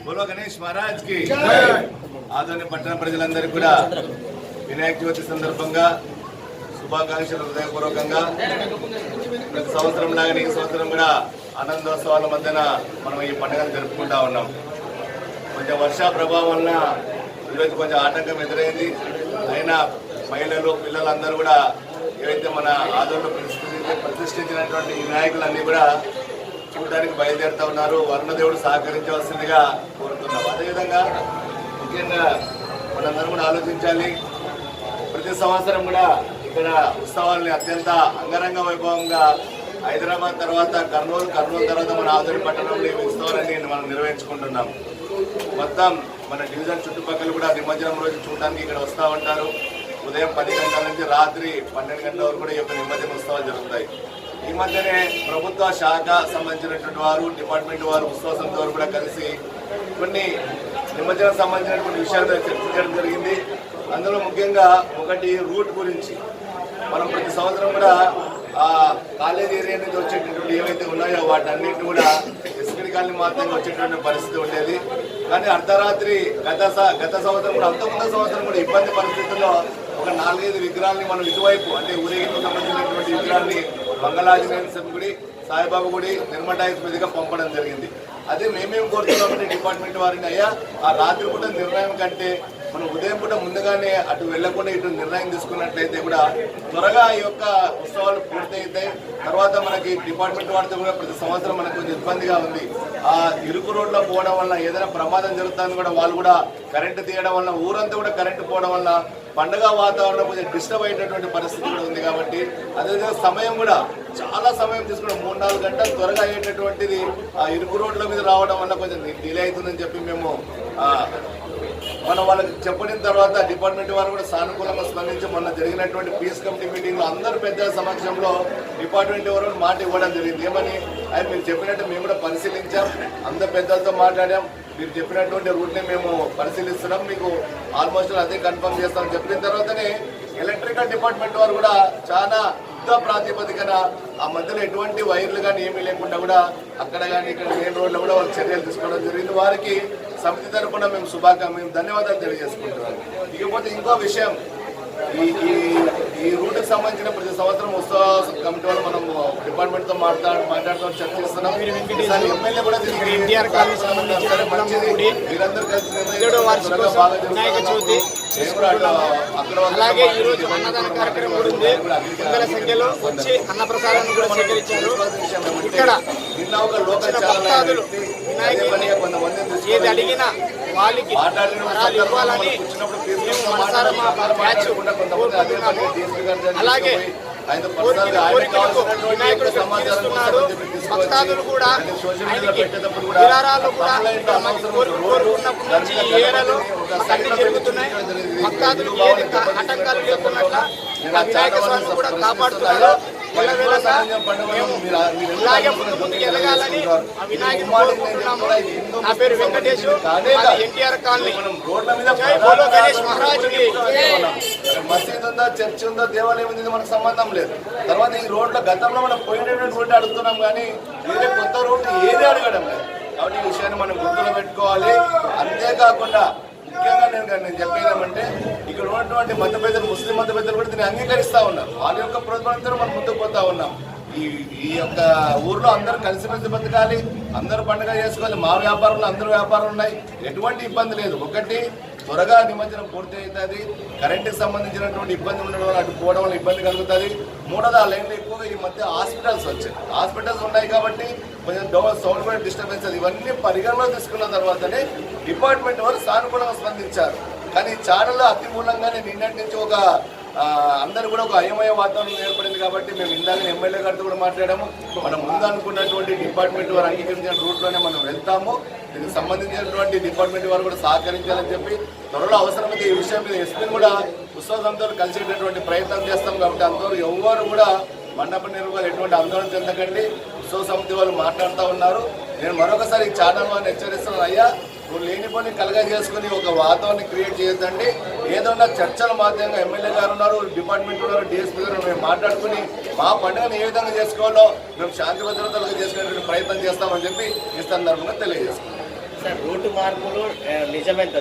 బోలో గణేష్ మహారాజ్ కి ఆదోని పట్టణ ప్రజలందరికీ కూడా వినాయక చవితి సందర్భంగా శుభాకాంక్షలు హృదయపూర్వకంగా. ప్రతి సంవత్సరం లాగానే ఈ సంవత్సరం కూడా ఆనందోత్సవాల మధ్యన మనం ఈ పండుగను జరుపుకుంటా ఉన్నాం. కొంచెం వర్ష ప్రభావం వలన ఈరోజు కొంచెం ఆటంకం ఎదురైంది. అయినా మహిళలు పిల్లలందరూ కూడా ఏవైతే మన ఆదోళనలో ప్రతిష్ఠించినటువంటి వినాయకులన్నీ కూడా చూడడానికి బయలుదేరుతూ ఉన్నారు. వరుణదేవుడు సహకరించవలసిందిగా కోరుతున్నాం. అదేవిధంగా ముఖ్యంగా మనందరం కూడా ఆలోచించాలి. ప్రతి సంవత్సరం కూడా ఇక్కడ ఉత్సవాలని అత్యంత అంగరంగ వైభవంగా హైదరాబాద్ తర్వాత కర్నూలు తర్వాత మన ఆదోని పట్టణంలో ఈ ఉత్సవాలన్నీ మనం నిర్వహించుకుంటున్నాం. మొత్తం మన డివిజన్ చుట్టుపక్కల కూడా నిమజ్జనం రోజు చూడడానికి ఇక్కడ వస్తూ ఉంటారు. ఉదయం 10 గంటల నుంచి రాత్రి 12 గంటల వరకు కూడా ఈ యొక్క నిమజ్జన ఉత్సవాలు జరుగుతాయి. ఈ మధ్యనే ప్రభుత్వ శాఖ సంబంధించినటువంటి వారు, డిపార్ట్మెంట్ వారు, ఉత్సవ సమితి వారు కూడా కలిసి కొన్ని నిమజ్జనం సంబంధించినటువంటి విషయాలు చర్చించడం జరిగింది. అందులో ముఖ్యంగా ఒకటి రూట్ గురించి. మనం ప్రతి సంవత్సరం కూడా కాలేజ్ ఏరియా నుంచి వచ్చేటటువంటి ఏవైతే ఉన్నాయో వాటన్నిటిని కూడా ఎస్పీ కాలనీ మాత్రమే వచ్చేటువంటి పరిస్థితి ఉండేది. కానీ అర్ధరాత్రి గత సంవత్సరం కూడా అంతకుముందు సంవత్సరం కూడా ఇబ్బంది పరిస్థితుల్లో ఒక 4-5 విగ్రహాలని మనం ఇటువైపు అంటే ఊరేగింపు సంబంధించినటువంటి విగ్రహాన్ని మంగళాంజనేయ గుడి, సాయిబాబా గుడి, నిర్మటాయిస్ మీదుగా పంపడం జరిగింది. అదే మేమేం కోరుతున్నామంటే డిపార్ట్మెంట్ వారిని, అయ్యా ఆ రాత్రి పూట నిర్ణయం కంటే మనం ఉదయం పూట ముందుగానే అటు వెళ్లకుండా ఇటు నిర్ణయం తీసుకున్నట్లయితే కూడా త్వరగా ఈ యొక్క ఉత్సవాలు పూర్తయితాయి. తర్వాత మనకి డిపార్ట్మెంట్ వారితో కూడా ప్రతి సంవత్సరం మనకు కొంచెం ఇబ్బందిగా ఉంది. ఆ ఇరుకు రోడ్లో పోవడం వల్ల ఏదైనా ప్రమాదం జరుగుతుందని కూడా వాళ్ళు కూడా కరెంటు తీయడం వల్ల ఊరంతా కూడా కరెంటు పోవడం వల్ల పండుగ వాతావరణం కొంచెం డిస్టర్బ్ అయ్యేటటువంటి పరిస్థితి కూడా ఉంది. కాబట్టి అదేవిధంగా సమయం కూడా చాలా సమయం తీసుకుని 3-4 గంటలు త్వరగా అయ్యేటటువంటిది ఆ ఇరుకు రోడ్ల మీద రావడం వల్ల కొంచెం డిలే అవుతుందని చెప్పి మేము మనం వాళ్ళకి చెప్పిన తర్వాత డిపార్ట్మెంట్ వారు కూడా సానుకూలంగా స్పందించి మొన్న జరిగినటువంటి పీస్ కమిటీ మీటింగ్లో అందరు పెద్దల సమక్షంలో డిపార్ట్మెంట్ వారు మాట ఇవ్వడం జరిగింది. ఏమని అది మీరు చెప్పినట్టు మేము కూడా పరిశీలించాం, అందరు పెద్దలతో మాట్లాడాం, మీరు చెప్పినటువంటి రూట్ని మేము పరిశీలిస్తున్నాం, మీకు ఆల్మోస్ట్ అదే కన్ఫర్మ్ చేస్తామని చెప్పిన తర్వాతనే ఎలక్ట్రికల్ డిపార్ట్మెంట్ వారు కూడా చాలా యుద్ధ ప్రాతిపదికన ఆ మధ్యలో ఎటువంటి వైర్లు కానీ ఏమీ లేకుండా కూడా అక్కడ కానీ ఇక్కడ మెయిన్ రోడ్లో కూడా వాళ్ళు చర్యలు తీసుకోవడం జరిగింది. వారికి సమితి తరఫున మేము ధన్యవాదాలు తెలియజేసుకుంటున్నాం. ఇకపోతే ఇంకో విషయం, ఈ రూట్కి సంబంధించిన ప్రతి సంవత్సరం ఉత్సవ కమిటీ వాళ్ళు మనం డిపార్ట్మెంట్ తో మాట్లాడుతూ చర్చిస్తున్నాం. ఎమ్మెల్యే కూడా మీరందరూ కలిసి అలాగే ఈ రోజు అన్నదాన కార్యక్రమం కూడా ఉంది. వందల సంఖ్యలో వచ్చి అన్నప్రసాదాన్ని కూడా స్వీకరించారు. ఇక్కడ భక్తాదులు వినాయకుడిని ఏది అడిగినా వాళ్ళకి ఇవ్వాలని మేము మనసారా మా బ్యాచ్ కోరుకుంటున్నాము. అలాగే వినాయకుడు సమర్పిస్తున్నారు. భక్తాదులు కూడా ఆయనకి విరారాలు కూడా కోరుకున్నప్పటి నుంచి ఈ ఏరియాలో అన్ని జరుగుతున్నాయి. భక్తాదులు ఏది ఆటంకాలు లేకున్నట్ల వినాయక స్వామి కూడా కాపాడుతున్నారు. మేము ఇలాగే ముందుకు ఎదగాలని ఆ వినాయకుని కోరుకుంటున్నాము. నా పేరు వెంకటేష్, ఎన్టీఆర్ కాలనీ. జై బోలో గణేష్ మహారాజ్ కి. మసీద్ ఉందా, చర్చ్ ఉందా, దేవాలయం ఉంది, మనకు సంబంధం లేదు. తర్వాత ఈ రోడ్ల గతంలో మనం పోయినటువంటి రోడ్డు అడుగుతున్నాం కానీ వేరే కొత్త రోడ్డు ఏది అడగడం లేదు. కాబట్టి ఈ విషయాన్ని మనం గుర్తులో పెట్టుకోవాలి. అంతేకాకుండా ముఖ్యంగా నేను చెప్పేదేమంటే ఇక్కడ ఉన్నటువంటి మత పెద్దలు, ముస్లిం మత పెద్దలు కూడా దీన్ని అంగీకరిస్తూ ఉన్నారు. వాళ్ళ యొక్క ప్రోత్సాహంతో మనం ముందుకు పోతా ఉన్నాం. ఈ యొక్క ఊర్లో అందరూ కలిసిమెలిసి బతకాలి, అందరూ పండుగ చేసుకోవాలి. మా వ్యాపారంలో అందరూ వ్యాపారాలు ఉన్నాయి, ఎటువంటి ఇబ్బంది లేదు. ఒకటి త్వరగా నిమజ్జనం పూర్తి అవుతుంది. కరెంటుకి సంబంధించినటువంటి ఇబ్బంది ఉండడం వల్ల అటు పోవడం వల్ల ఇబ్బంది కలుగుతుంది. మూడోది ఆ లైన్లో ఎక్కువగా ఈ మధ్య హాస్పిటల్స్ వచ్చాయి. హాస్పిటల్స్ ఉన్నాయి కాబట్టి కొంచెం సౌండ్ కూడా డిస్టర్బెన్స్. ఇవన్నీ పరిగణలో తీసుకున్న తర్వాతనే డిపార్ట్మెంట్ వారు సానుకూలంగా స్పందించారు. కానీ ఛానల్లో అతి మూలంగానే నిన్నటి నుంచి ఒక అందరూ కూడా ఒక అయమయ వాతావరణం ఏర్పడింది. కాబట్టి మేము ఇందాక ఎమ్మెల్యే గారితో కూడా మాట్లాడాము. మనం ముందు అనుకున్నటువంటి డిపార్ట్మెంట్ వారు అంగీకరించిన రూట్లోనే మనం వెళ్తాము. దీనికి సంబంధించినటువంటి డిపార్ట్మెంట్ వారు కూడా సహకరించాలని చెప్పి త్వరలో అవసరమైతే ఈ విషయం మీద ఎస్పీని కూడా ఉత్సవ సంస్థలు కలిసేటటువంటి ప్రయత్నం చేస్తాం. కాబట్టి అంతవరకు ఎవరు కూడా మండప నిర్వహణ ఎటువంటి ఆందోళన చెందకండి. ఉత్సవ సమితి వాళ్ళు మాట్లాడుతూ ఉన్నారు. నేను మరొకసారి ఈ ఛానల్ వారిని హెచ్చరిస్తున్నాను, అయ్యా నువ్వు లేనిపోని కలగా చేసుకుని ఒక వాతావరణం క్రియేట్ చేయొద్దండి. ఏదన్నా చర్చల మాధ్యంగా ఎమ్మెల్యే గారు ఉన్నారు, డిపార్ట్మెంట్ ఉన్నారు, డిఎస్పీ గారు మేము మాట్లాడుకుని మా పండుగను ఏ విధంగా చేసుకోవాలో మేము శాంతి భద్రతలుగా చేసుకునేటువంటి ప్రయత్నం చేస్తామని చెప్పి ఈ సందర్భంగా తెలియజేస్తున్నాం. మార్పులు నిజమెంత?